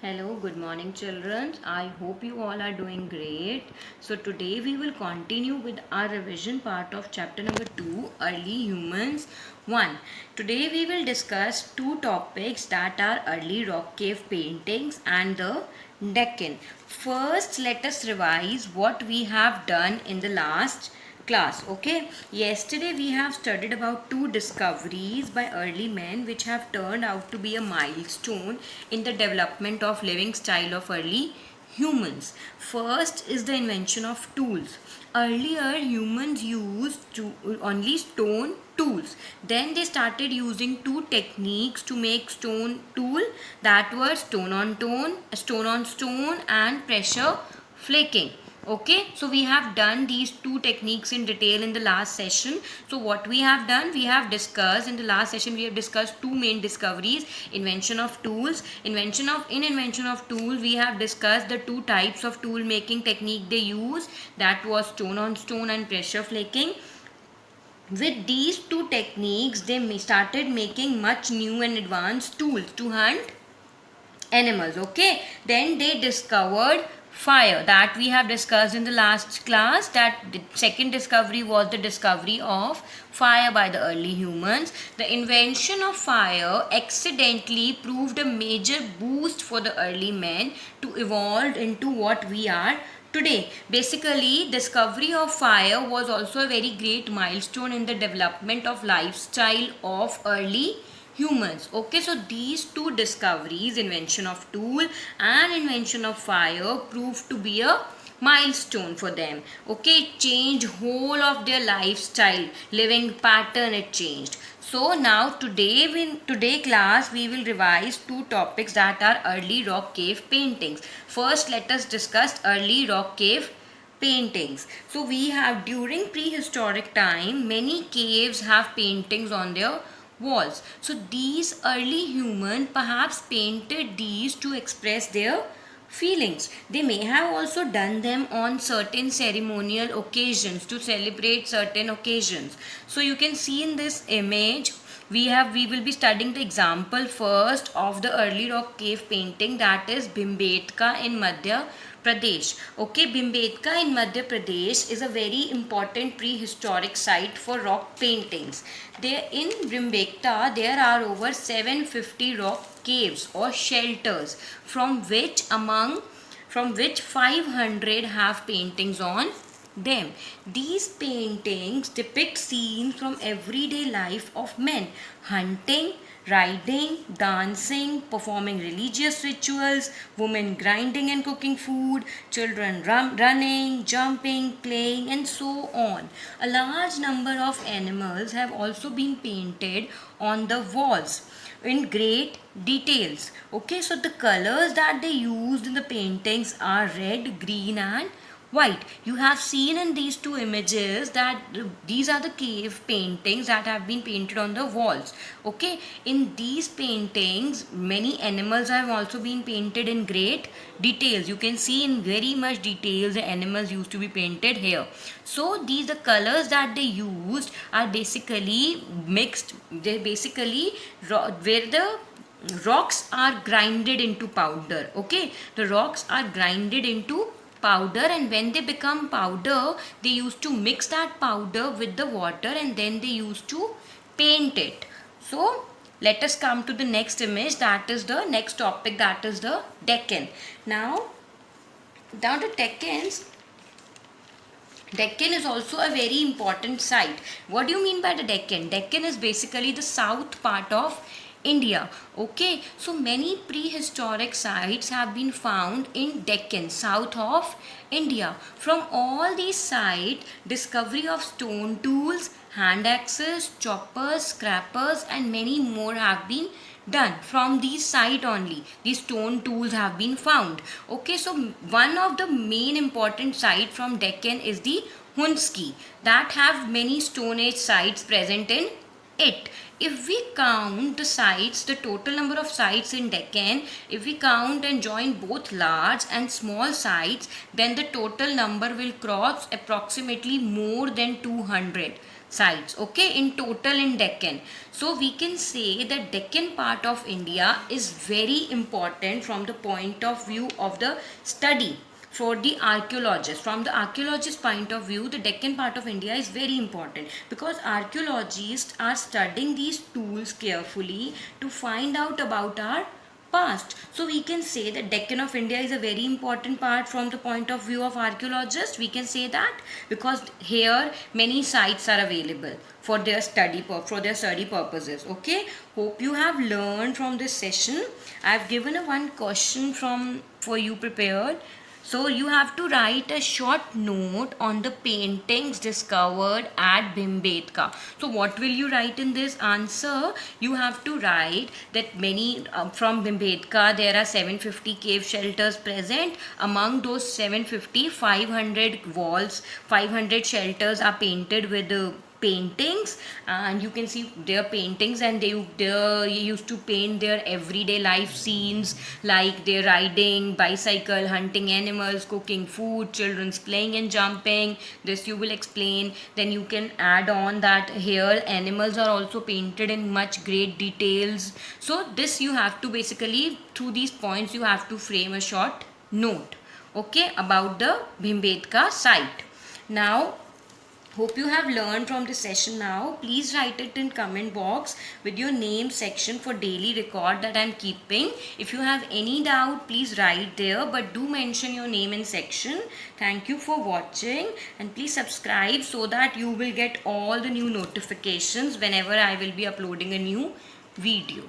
Hello, good morning, children. I hope you all are doing great. So, today we will continue with our revision part of chapter number 2, Early Humans 1. Today we will discuss two topics, that are early rock cave paintings and the Deccan. First, let us revise what we have done in the last class. Okay, yesterday we have studied about two discoveries by early men which have turned out to be a milestone in the development of living style of early humans. First is the invention of tools. Earlier humans used only stone tools. Then they started using two techniques to make stone tool, that were stone on stone and pressure flaking. Okay, so we have done these two techniques in detail in the last session. So what we have done, we have discussed in the last session, we have discussed two main discoveries: invention of tools. Invention of tools, we have discussed the two types of tool making technique they use, that was stone on stone and pressure flaking. With these two techniques, they started making much new and advanced tools to hunt animals. Okay, then they discovered fire, that we have discussed in the last class, that the second discovery was the discovery of fire by the early humans. The invention of fire accidentally proved a major boost for the early men to evolve into what we are today. Basically, discovery of fire was also a very great milestone in the development of lifestyle of early humans. Okay, so these two discoveries, invention of tool and invention of fire, proved to be a milestone for them. Okay, it changed whole of their lifestyle, living pattern, it changed. So now today class we will revise two topics, that are early rock cave paintings. First, let us discuss early rock cave paintings. So we have, during prehistoric time, many caves have paintings on their walls. So these early humans perhaps painted these to express their feelings. They may have also done them on certain ceremonial occasions, to celebrate certain occasions. So you can see in this image, we will be studying the example first of the early rock cave painting, that is Bhimbetka in Madhya Pradesh. Okay, Bhimbetka in Madhya Pradesh is a very important prehistoric site for rock paintings. There in Bhimbetka there are over 750 rock caves or shelters, from which 500 have paintings on them. These paintings depict scenes from everyday life of men: hunting, riding, dancing, performing religious rituals, women grinding and cooking food, children running, jumping, playing, and so on. A large number of animals have also been painted on the walls in great details. Okay, so the colors that they used in the paintings are red, green, and white. You have seen in these two images that these are the cave paintings that have been painted on the walls. Okay, in these paintings many animals have also been painted in great details. You can see in very much details the animals used to be painted here. So these, the colors that they used are basically mixed. They basically where the rocks are grinded into powder. Okay, the rocks are grinded into powder, and when they become powder, they used to mix that powder with the water, and then they used to paint it. So let us come to the next image, that is the next topic, that is the Deccan. Now the Deccan is also a very important site. What do you mean by the Deccan? Deccan is basically the south part of India. Okay, so many prehistoric sites have been found in Deccan, south of India. From all these sites, discovery of stone tools, hand axes, choppers, scrapers, and many more have been done. From these site only these stone tools have been found. Okay, so one of the main important site from Deccan is the Hunski, that have many stone age sites present in it. If we count the sites, the total number of sites in Deccan, if we count and join both large and small sites, then the total number will cross approximately more than 200 sites, okay, in total in Deccan. So we can say that Deccan part of India is very important from the point of view of the study for the archaeologists. From the archaeologist point of view, the Deccan part of India is very important because archaeologists are studying these tools carefully to find out about our past. So we can say that Deccan of India is a very important part from the point of view of archaeologists. We can say that because here many sites are available for their study purposes. Okay, hope you have learned from this session. I've given a one question from for you prepared. So you have to write a short note on the paintings discovered at Bhimbetka. So what will you write in this answer? You have to write that many from Bhimbetka there are 750 cave shelters present. Among those 750, 500 walls, 500 shelters are painted with paintings, and you can see their paintings, and they used to paint their everyday life scenes like they're riding bicycle, hunting animals, cooking food, children's playing and jumping. This you will explain. Then you can add on that here animals are also painted in much great details. So this you have to basically, through these points you have to frame a short note, okay, about the Bhimbetka site. Now hope you have learned from this session. Now please write it in comment box with your name section for daily record that I'm keeping. If you have any doubt, please write there, but do mention your name in section. Thank you for watching, and please subscribe so that you will get all the new notifications whenever I will be uploading a new video.